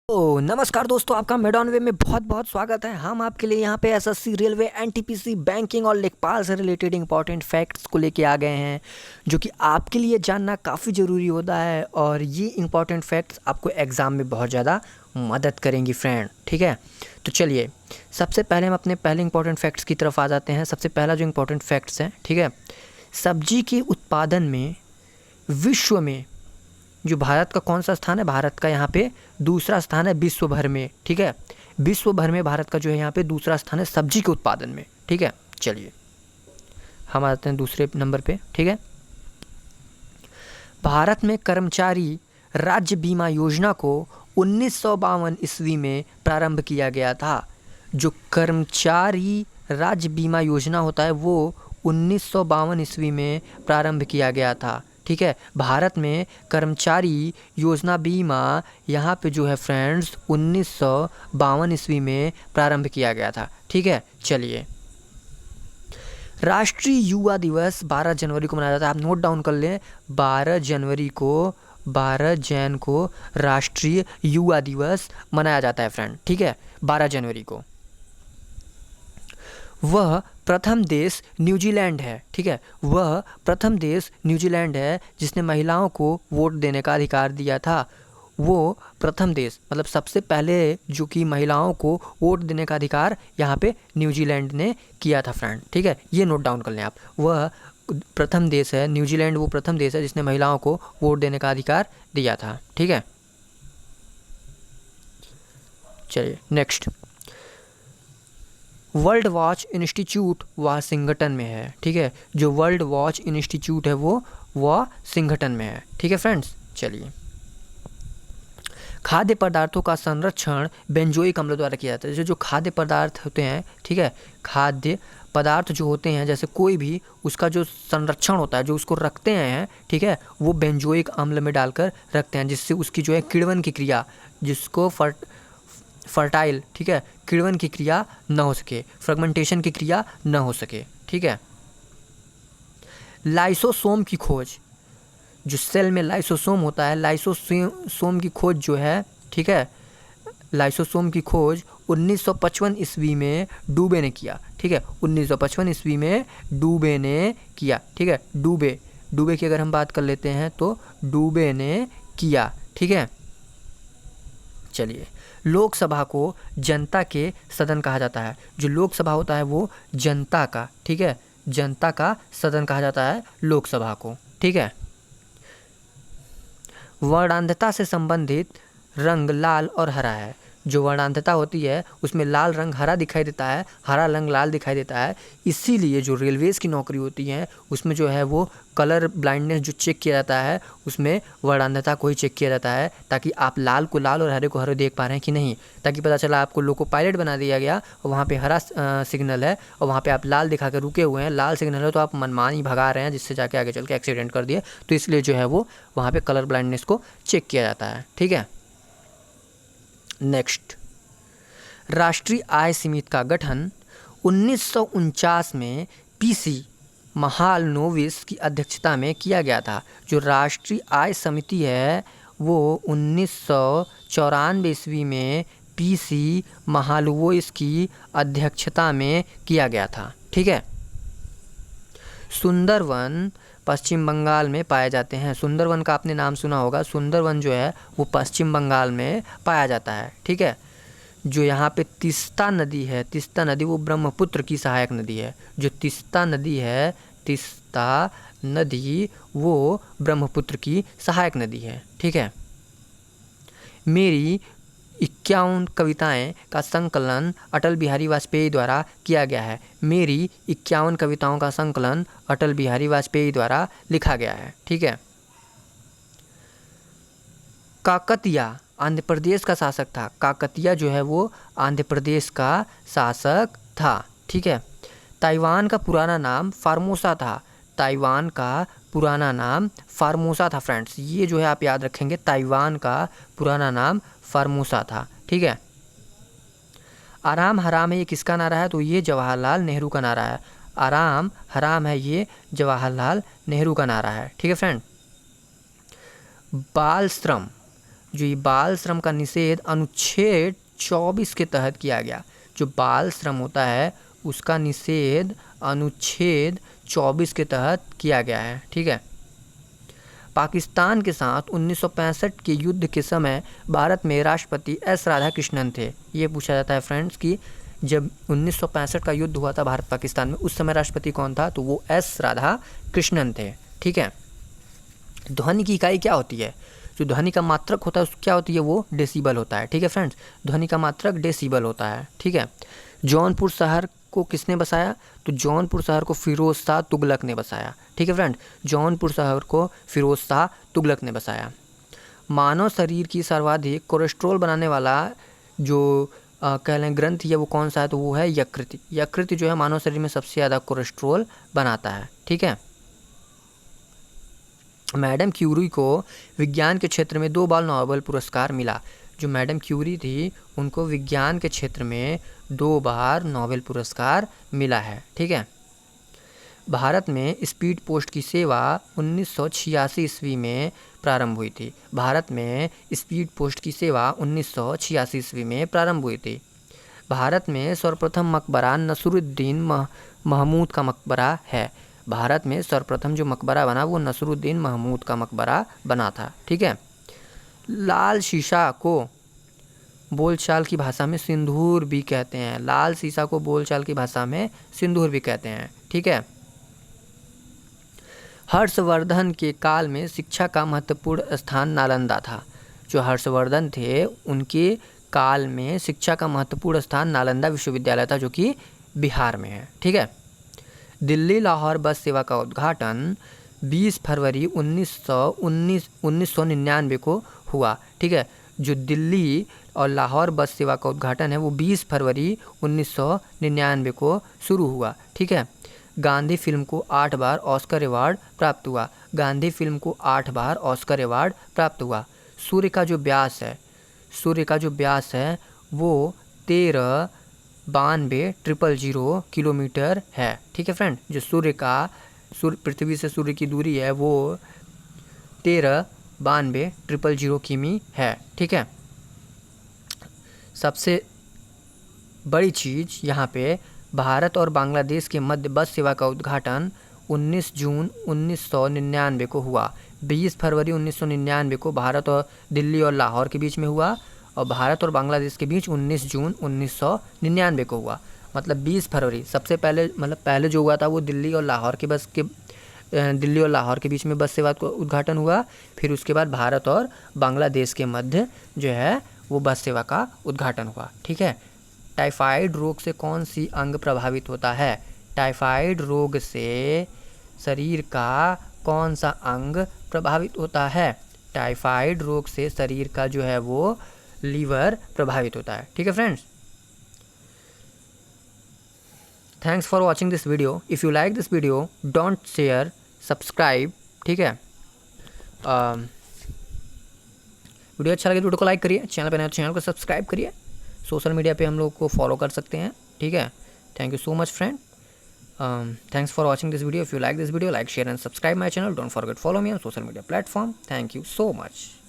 नमस्कार दोस्तों, आपका मेडॉन वे में बहुत बहुत स्वागत है। हम आपके लिए यहाँ पे एसएससी, रेलवे, एनटीपीसी, बैंकिंग और लेखपाल से रिलेटेड इंपॉर्टेंट फैक्ट्स को लेके आ गए हैं, जो कि आपके लिए जानना काफ़ी ज़रूरी होता है। और ये इंपॉर्टेंट फैक्ट्स आपको एग्ज़ाम में बहुत ज़्यादा मदद करेंगी फ्रेंड। ठीक है, तो चलिए सबसे पहले हम अपने पहले इंपॉर्टेंट फैक्ट्स की तरफ आ जाते हैं। सबसे पहला जो इंपॉर्टेंट फैक्ट्स है, ठीक है, सब्जी के उत्पादन में विश्व में जो भारत का कौन सा स्थान है? भारत का यहाँ पे दूसरा स्थान है विश्व भर में। ठीक है, विश्व भर में भारत का जो है यहाँ पे दूसरा स्थान है सब्जी के उत्पादन में। ठीक है, चलिए हम आते हैं दूसरे नंबर पे। ठीक है, भारत में कर्मचारी राज्य बीमा योजना को 1952 ईस्वी में प्रारंभ किया गया था। जो कर्मचारी राज्य बीमा योजना होता है वो 1952 ईस्वी में प्रारंभ किया गया था। ठीक है, भारत में कर्मचारी योजना बीमा यहाँ पे जो है फ्रेंड्स 1952 ईस्वी में प्रारंभ किया गया था। ठीक है, चलिए राष्ट्रीय युवा दिवस 12 जनवरी को मनाया जाता है। आप नोट डाउन कर लें, 12 जैन को राष्ट्रीय युवा दिवस मनाया जाता है फ्रेंड। ठीक है, 12 जनवरी को। वह प्रथम देश न्यूजीलैंड है। ठीक है, वह प्रथम देश न्यूजीलैंड है जिसने महिलाओं को वोट देने का अधिकार दिया था। वो प्रथम देश मतलब सबसे पहले जो कि महिलाओं को वोट देने का अधिकार यहाँ पे न्यूजीलैंड ने किया था फ्रेंड। ठीक है, ये नोट डाउन कर लें आप। वह प्रथम देश है, न्यूजीलैंड वो प्रथम देश है जिसने महिलाओं को वोट देने का अधिकार दिया था। ठीक है, चलिए next. World watch institute Washington में है। ठीक है, जो वर्ल्ड वॉच इंस्टीट्यूट है वो वाशिंगटन में है। ठीक है फ्रेंड्स, चलिए खाद्य पदार्थों का संरक्षण बेंजोइक अम्ल द्वारा किया जाता है। जो खाद्य पदार्थ होते हैं, ठीक है, खाद्य पदार्थ जो होते हैं जैसे कोई भी, उसका जो संरक्षण होता है, जो उसको रखते हैं, ठीक है, वो बेंजोइक अम्ल में डालकर रखते हैं, जिससे उसकी जो है किण्वन की क्रिया, जिसको फर्टाइल, ठीक है, किण्वन की क्रिया न हो सके, फ्रेगमेंटेशन की क्रिया न हो सके। ठीक है, लाइसोसोम की खोज, जो सेल में लाइसोसोम होता है, लाइसोसोम की खोज जो है, ठीक है, लाइसोसोम की खोज 1955 ईस्वी में डूबे ने किया। ठीक है, 1955 ईस्वी में डूबे ने किया। ठीक है, डूबे की अगर हम बात कर लेते हैं तो डूबे ने किया। ठीक है, चलिए लोकसभा को जनता के सदन कहा जाता है। जो लोकसभा होता है वो जनता का, ठीक है, जनता का सदन कहा जाता है लोकसभा को। ठीक है, वर्णांधता से संबंधित रंग लाल और हरा है। जो वर्णांधता होती है उसमें लाल रंग हरा दिखाई देता है, हरा रंग लाल दिखाई देता है। इसीलिए जो रेलवेज़ की नौकरी होती है उसमें जो है वो कलर ब्लाइंडनेस जो चेक किया जाता है उसमें वर्णांधता को ही चेक किया जाता है, ताकि आप लाल को लाल और हरे को हरे देख पा रहे हैं कि नहीं, ताकि पता चला आपको लोको पायलट बना दिया गया और वहाँ पे हरा सिग्नल है और वहाँ पे आप लाल दिखा कर रुके हुए हैं, लाल सिग्नल है तो आप मनमानी भगा रहे हैं, जिससे जाके आगे चल के एक्सीडेंट कर दिए। तो इसलिए जो है वो वहाँ पे कलर ब्लाइंडनेस को चेक किया जाता है। ठीक है, नेक्स्ट, राष्ट्रीय आय समिति का गठन 1949 में पीसी महालनोबिस की अध्यक्षता में किया गया था। जो राष्ट्रीय आय समिति है वो 1994 ईस्वी में पीसी महालनोबिस की अध्यक्षता में किया गया था। ठीक है, सुंदरवन पश्चिम बंगाल में पाए जाते हैं। सुंदरवन का आपने नाम सुना होगा। सुंदरवन जो है वो पश्चिम बंगाल में पाया जाता है। ठीक है, जो यहाँ पे तीस्ता नदी है, तीस्ता नदी वो ब्रह्मपुत्र की सहायक नदी है। जो तीस्ता नदी है, तीस्ता नदी वो ब्रह्मपुत्र की सहायक नदी है। ठीक है, मेरी 51 कविताएं का संकलन अटल बिहारी वाजपेयी द्वारा किया गया है। मेरी 51 कविताओं का संकलन अटल बिहारी वाजपेयी द्वारा लिखा गया है। ठीक है, काकतिया आंध्र प्रदेश का शासक था। काकतिया जो है वो आंध्र प्रदेश का शासक था। ठीक है, ताइवान का पुराना नाम फार्मोसा था। ताइवान का पुराना नाम फार्मोसा था फ्रेंड्स, ये जो है आप याद रखेंगे, ताइवान का पुराना नाम फार्मोसा था। ठीक है, आराम हराम है ये किसका नारा है? तो ये जवाहरलाल नेहरू का नारा है। आराम हराम है ये जवाहरलाल नेहरू का नारा है। ठीक है फ्रेंड, बाल श्रम जो ये बाल श्रम का निषेध अनुच्छेद 24 के तहत किया गया। जो बाल श्रम होता है उसका निषेध अनुच्छेद 24 के तहत किया गया है। ठीक है। पाकिस्तान के साथ 1965 के युद्ध के समय भारत में राष्ट्रपति एस राधाकृष्णन थे। ये पूछा जाता है फ्रेंड्स कि जब 1965 का युद्ध हुआ था भारत पाकिस्तान में, उस समय राष्ट्रपति कौन था? तो वो एस राधाकृष्णन थे। ठीक है। ध्वनि की इकाई क्या होती है? जो ध्वनि का मात्रक होता है उस क्या होती है? वो डेसिबल होता है। ठीक है फ्रेंड्स, ध्वनि का मात्रक डेसिबल होता है। ठीक है। जौनपुर शहर को किसने बसाया? तो जौनपुर शहर को फिरोज शाह तुगलक ने बसाया। ठीक है फ्रेंड, जौनपुर शहर को फिरोज शाह तुगलक ने बसाया। मानव शरीर की सर्वाधिक कोलेस्ट्रॉल बनाने वाला जो कह लें ग्रंथि है वो कौन सा है? तो वो है यकृत। यकृत जो है मानव शरीर में सबसे ज़्यादा कोलेस्ट्रॉल बनाता है। ठीक है। मैडम क्यूरी को विज्ञान के क्षेत्र में 2 बार नोबेल पुरस्कार मिला। जो मैडम क्यूरी थी उनको विज्ञान के क्षेत्र में 2 बार नोबेल पुरस्कार मिला है। ठीक है। भारत में स्पीड पोस्ट की सेवा 1986 ईस्वी में प्रारंभ हुई थी। भारत में स्पीड पोस्ट की सेवा 1986 ईस्वी में प्रारंभ हुई थी। भारत में सर्वप्रथम मकबरा नसरुद्दीन महमूद का मकबरा है। भारत में सर्वप्रथम जो मकबरा बना वो नसरुद्दीन महमूद का मकबरा बना था। ठीक है। लाल शीशा को बोलचाल की भाषा में सिंदूर भी कहते हैं। लाल शीशा को बोलचाल की भाषा में सिंदूर भी कहते हैं। ठीक है। हर्षवर्धन के काल में शिक्षा का महत्वपूर्ण स्थान नालंदा था। जो हर्षवर्धन थे उनके काल में शिक्षा का महत्वपूर्ण स्थान नालंदा विश्वविद्यालय था, जो कि बिहार में है। ठीक है। दिल्ली लाहौर बस सेवा का उद्घाटन 20 फरवरी 1999 को हुआ। ठीक है। जो दिल्ली और लाहौर बस सेवा का उद्घाटन है वो 20 फरवरी 1999 को शुरू हुआ। ठीक है। गांधी फिल्म को 8 बार ऑस्कर अवार्ड प्राप्त हुआ। गांधी फिल्म को 8 बार ऑस्कर अवार्ड प्राप्त हुआ। सूर्य का जो व्यास है वो 13,92,000 किलोमीटर है। ठीक है फ्रेंड, जो पृथ्वी से सूर्य की दूरी है वो 13,92,000 किमी है। ठीक है। सबसे बड़ी चीज़ यहाँ पे भारत और बांग्लादेश के मध्य बस सेवा का उद्घाटन 19 जून 1999 को हुआ। 20 फरवरी 1999 को भारत और दिल्ली और लाहौर के बीच में हुआ और भारत और बांग्लादेश के बीच 19 जून 1999 को हुआ। मतलब 20 फरवरी सबसे पहले जो हुआ था वो दिल्ली और लाहौर के बीच में बस सेवा का उद्घाटन हुआ। फिर उसके बाद भारत और बांग्लादेश के मध्य जो है वो बस सेवा का उद्घाटन हुआ। ठीक है। टाइफाइड रोग से कौन सी अंग प्रभावित होता है? टाइफाइड रोग से शरीर का कौन सा अंग प्रभावित होता है? टाइफाइड रोग से शरीर का जो है वो लीवर प्रभावित होता है। ठीक है friends, thanks for watching this video. If you like this video don't share, subscribe. ठीक है। वीडियो अच्छा लगे तो वीडियो को लाइक करिए, चैनल पे नए तो चैनल को सब्सक्राइब करिए। सोशल मीडिया पे हम लोग को फॉलो कर सकते हैं। ठीक है। Thank you so much friend. Thanks for watching this video. If you like this video, like, share and subscribe my channel. Don't forget follow me on social media platform. Thank you so much.